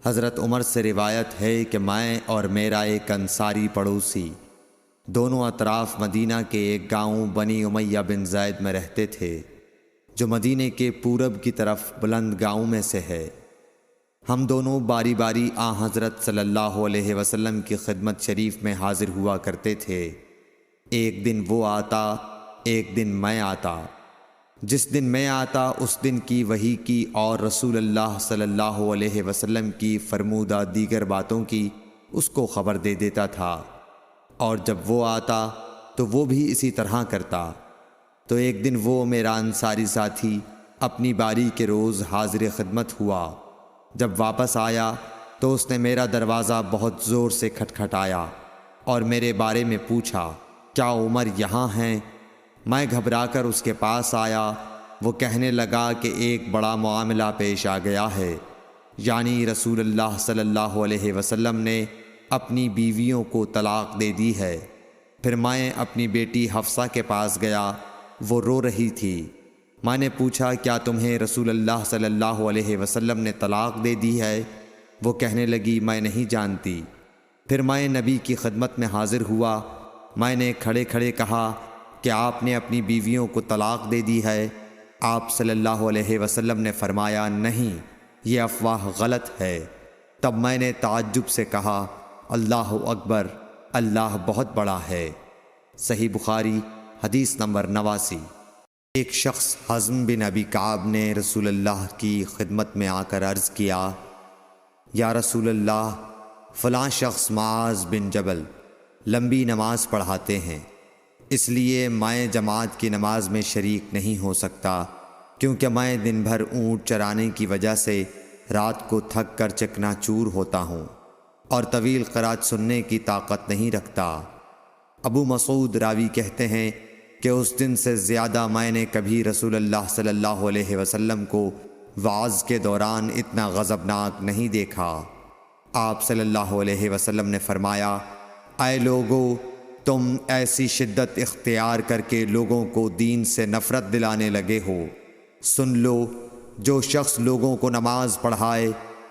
حضرت عمر سے روایت ہے کہ میں اور میرا ایک انصاری پڑوسی دونوں اطراف مدینہ کے ایک گاؤں بنی امیہ بن زید میں رہتے تھے، جو مدینے کے پورب کی طرف بلند گاؤں میں سے ہے۔ ہم دونوں باری باری حضرت صلی اللہ علیہ وسلم کی خدمت شریف میں حاضر ہوا کرتے تھے۔ ایک دن وہ آتا، ایک دن میں آتا۔ جس دن میں آتا اس دن کی وحی کی اور رسول اللہ صلی اللہ علیہ وسلم کی فرمودہ دیگر باتوں کی اس کو خبر دے دیتا تھا، اور جب وہ آتا تو وہ بھی اسی طرح کرتا۔ تو ایک دن وہ میرا انصاری ساتھی اپنی باری کے روز حاضر خدمت ہوا۔ جب واپس آیا تو اس نے میرا دروازہ بہت زور سے کھٹکھٹایا اور میرے بارے میں پوچھا، کیا عمر یہاں ہیں؟ میں گھبرا کر اس کے پاس آیا۔ وہ کہنے لگا کہ ایک بڑا معاملہ پیش آ گیا ہے، یعنی رسول اللہ صلی اللہ علیہ وسلم نے اپنی بیویوں کو طلاق دے دی ہے۔ پھر میں اپنی بیٹی حفصہ کے پاس گیا، وہ رو رہی تھی۔ میں نے پوچھا، کیا تمہیں رسول اللہ صلی اللہ علیہ وسلم نے طلاق دے دی ہے؟ وہ کہنے لگی، میں نہیں جانتی۔ پھر میں نبی کی خدمت میں حاضر ہوا۔ میں نے کھڑے کھڑے کہا کہ آپ نے اپنی بیویوں کو طلاق دے دی ہے؟ آپ صلی اللہ علیہ وسلم نے فرمایا، نہیں، یہ افواہ غلط ہے۔ تب میں نے تعجب سے کہا، اللہ اکبر، اللہ بہت بڑا ہے۔ صحیح بخاری حدیث نمبر 89۔ ایک شخص حزم بن ابی کعب نے رسول اللہ کی خدمت میں آ کر عرض کیا، یا رسول اللہ، فلاں شخص معاذ بن جبل لمبی نماز پڑھاتے ہیں، اس لیے میں جماعت کی نماز میں شریک نہیں ہو سکتا، کیونکہ میں دن بھر اونٹ چرانے کی وجہ سے رات کو تھک کر چکنا چور ہوتا ہوں اور طویل قرات سننے کی طاقت نہیں رکھتا۔ ابو مسعود راوی کہتے ہیں کہ اس دن سے زیادہ میں نے کبھی رسول اللہ صلی اللہ علیہ وسلم کو وعظ کے دوران اتنا غضبناک نہیں دیکھا۔ آپ صلی اللہ علیہ وسلم نے فرمایا، اے لوگو، تم ایسی شدت اختیار کر کے لوگوں کو دین سے نفرت دلانے لگے ہو۔ سن لو، جو شخص لوگوں کو نماز پڑھائے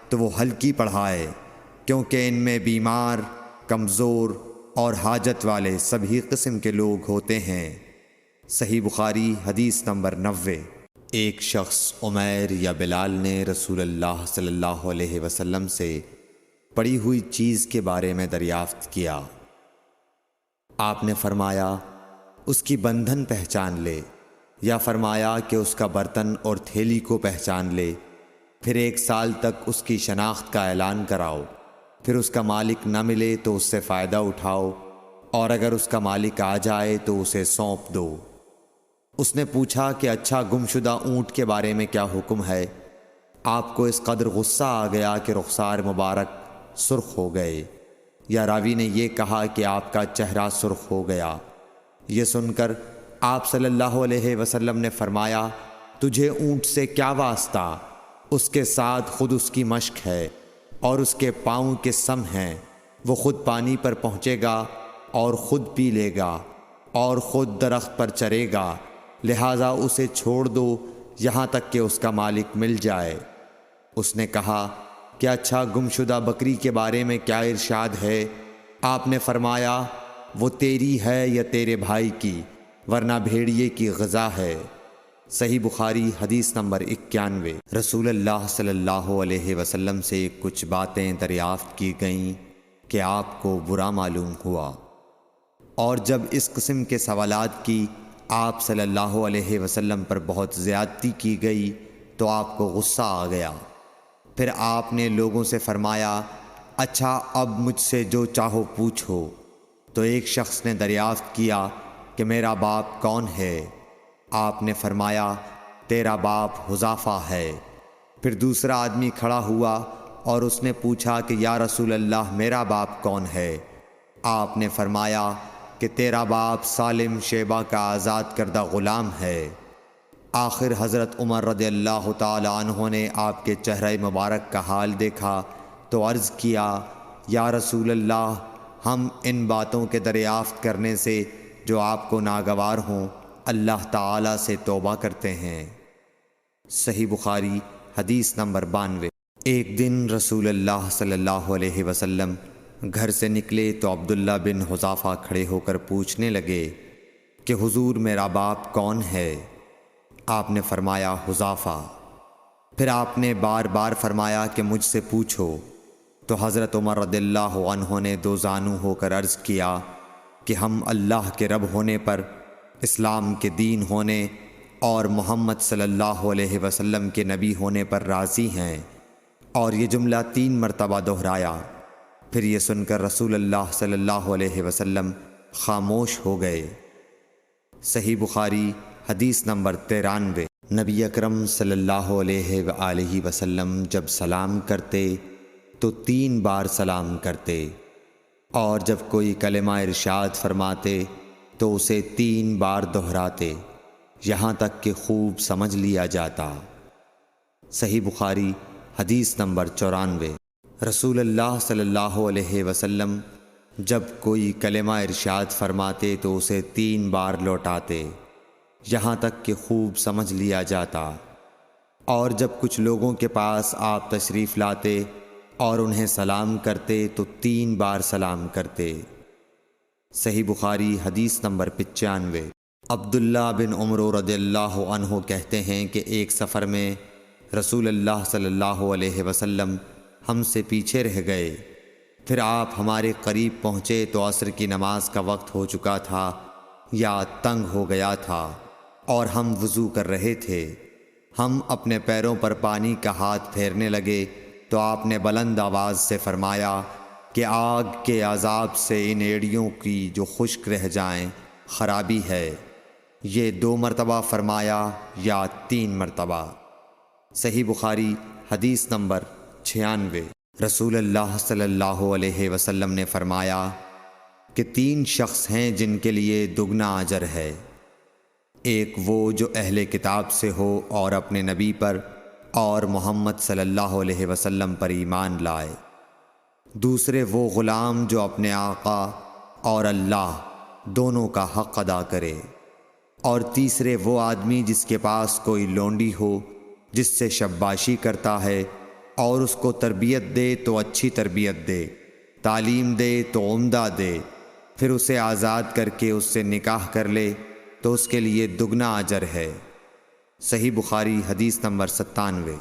تو وہ ہلکی پڑھائے، کیونکہ ان میں بیمار، کمزور اور حاجت والے سبھی قسم کے لوگ ہوتے ہیں۔ صحیح بخاری حدیث نمبر 90۔ ایک شخص عمیر یا بلال نے رسول اللہ صلی اللہ علیہ وسلم سے پڑی ہوئی چیز کے بارے میں دریافت کیا۔ آپ نے فرمایا، اس کی بندھن پہچان لے، یا فرمایا کہ اس کا برتن اور تھیلی کو پہچان لے، پھر 1 سال تک اس کی شناخت کا اعلان کراؤ، پھر اس کا مالک نہ ملے تو اس سے فائدہ اٹھاؤ، اور اگر اس کا مالک آ جائے تو اسے سونپ دو۔ اس نے پوچھا کہ اچھا، گمشدہ اونٹ کے بارے میں کیا حکم ہے؟ آپ کو اس قدر غصہ آ گیا کہ رخسار مبارک سرخ ہو گئے، یا راوی نے یہ کہا کہ آپ کا چہرہ سرخ ہو گیا۔ یہ سن کر آپ صلی اللہ علیہ وسلم نے فرمایا، تجھے اونٹ سے کیا واسطہ؟ اس کے ساتھ خود اس کی مشک ہے اور اس کے پاؤں کے سم ہیں۔ وہ خود پانی پر پہنچے گا اور خود پی لے گا اور خود درخت پر چرے گا، لہٰذا اسے چھوڑ دو یہاں تک کہ اس کا مالک مل جائے۔ اس نے کہا کہ اچھا، گمشدہ بکری کے بارے میں کیا ارشاد ہے؟ آپ نے فرمایا، وہ تیری ہے یا تیرے بھائی کی، ورنہ بھیڑیے کی غذا ہے۔ صحیح بخاری حدیث نمبر 91۔ رسول اللہ صلی اللہ علیہ وسلم سے کچھ باتیں دریافت کی گئیں کہ آپ کو برا معلوم ہوا، اور جب اس قسم کے سوالات کی آپ صلی اللہ علیہ وسلم پر بہت زیادتی کی گئی تو آپ کو غصہ آ گیا۔ پھر آپ نے لوگوں سے فرمایا، اچھا، اب مجھ سے جو چاہو پوچھو۔ تو ایک شخص نے دریافت کیا کہ میرا باپ کون ہے؟ آپ نے فرمایا، تیرا باپ حذافہ ہے۔ پھر دوسرا آدمی کھڑا ہوا اور اس نے پوچھا کہ یا رسول اللہ، میرا باپ کون ہے؟ آپ نے فرمایا کہ تیرا باپ سالم شیبہ کا آزاد کردہ غلام ہے۔ آخر حضرت عمر رضی اللہ تعالی عنہ نے آپ کے چہرہ مبارک کا حال دیکھا تو عرض کیا، یا رسول اللہ، ہم ان باتوں کے دریافت کرنے سے جو آپ کو ناگوار ہوں اللہ تعالی سے توبہ کرتے ہیں۔ صحیح بخاری حدیث نمبر 92۔ ایک دن رسول اللہ صلی اللہ علیہ وسلم گھر سے نکلے تو عبداللہ بن حذافہ کھڑے ہو کر پوچھنے لگے کہ حضور میرا باپ کون ہے؟ آپ نے فرمایا حذافہ۔ پھر آپ نے بار بار فرمایا کہ مجھ سے پوچھو، تو حضرت عمر رضی اللہ عنہ نے دو زانو ہو کر عرض کیا کہ ہم اللہ کے رب ہونے پر، اسلام کے دین ہونے اور محمد صلی اللہ علیہ وسلم کے نبی ہونے پر راضی ہیں، اور یہ جملہ 3 مرتبہ دہرایا۔ پھر یہ سن کر رسول اللہ صلی اللہ علیہ وسلم خاموش ہو گئے۔ صحیح بخاری حدیث نمبر 93۔ نبی اکرم صلی اللہ علیہ وآلہ وسلم جب سلام کرتے تو 3 بار سلام کرتے، اور جب کوئی کلمہ ارشاد فرماتے تو اسے 3 بار دہراتے، یہاں تک کہ خوب سمجھ لیا جاتا۔ صحیح بخاری حدیث نمبر 94۔ رسول اللہ صلی اللہ علیہ وسلم جب کوئی کلمہ ارشاد فرماتے تو اسے 3 بار لوٹاتے، یہاں تک کہ خوب سمجھ لیا جاتا، اور جب کچھ لوگوں کے پاس آپ تشریف لاتے اور انہیں سلام کرتے تو 3 بار سلام کرتے۔ صحیح بخاری حدیث نمبر 95۔ عبداللہ بن عمر رضی اللہ عنہ کہتے ہیں کہ ایک سفر میں رسول اللہ صلی اللہ علیہ وسلم ہم سے پیچھے رہ گئے، پھر آپ ہمارے قریب پہنچے تو عصر کی نماز کا وقت ہو چکا تھا یا تنگ ہو گیا تھا، اور ہم وضو کر رہے تھے۔ ہم اپنے پیروں پر پانی کا ہاتھ پھیرنے لگے تو آپ نے بلند آواز سے فرمایا کہ آگ کے عذاب سے ان ایڑیوں کی جو خشک رہ جائیں خرابی ہے۔ یہ 2 مرتبہ فرمایا یا 3 مرتبہ؟ صحیح بخاری حدیث نمبر 96۔ رسول اللہ صلی اللہ علیہ وسلم نے فرمایا کہ 3 شخص ہیں جن کے لیے دگنا اجر ہے۔ ایک وہ جو اہل کتاب سے ہو اور اپنے نبی پر اور محمد صلی اللہ علیہ وسلم پر ایمان لائے۔ دوسرے وہ غلام جو اپنے آقا اور اللہ دونوں کا حق ادا کرے۔ اور تیسرے وہ آدمی جس کے پاس کوئی لونڈی ہو جس سے شباشی کرتا ہے، اور اس کو تربیت دے تو اچھی تربیت دے، تعلیم دے تو عمدہ دے، پھر اسے آزاد کر کے اس سے نکاح کر لے تو اس کے لیے دگنا اجر ہے۔ صحیح بخاری حدیث نمبر 97۔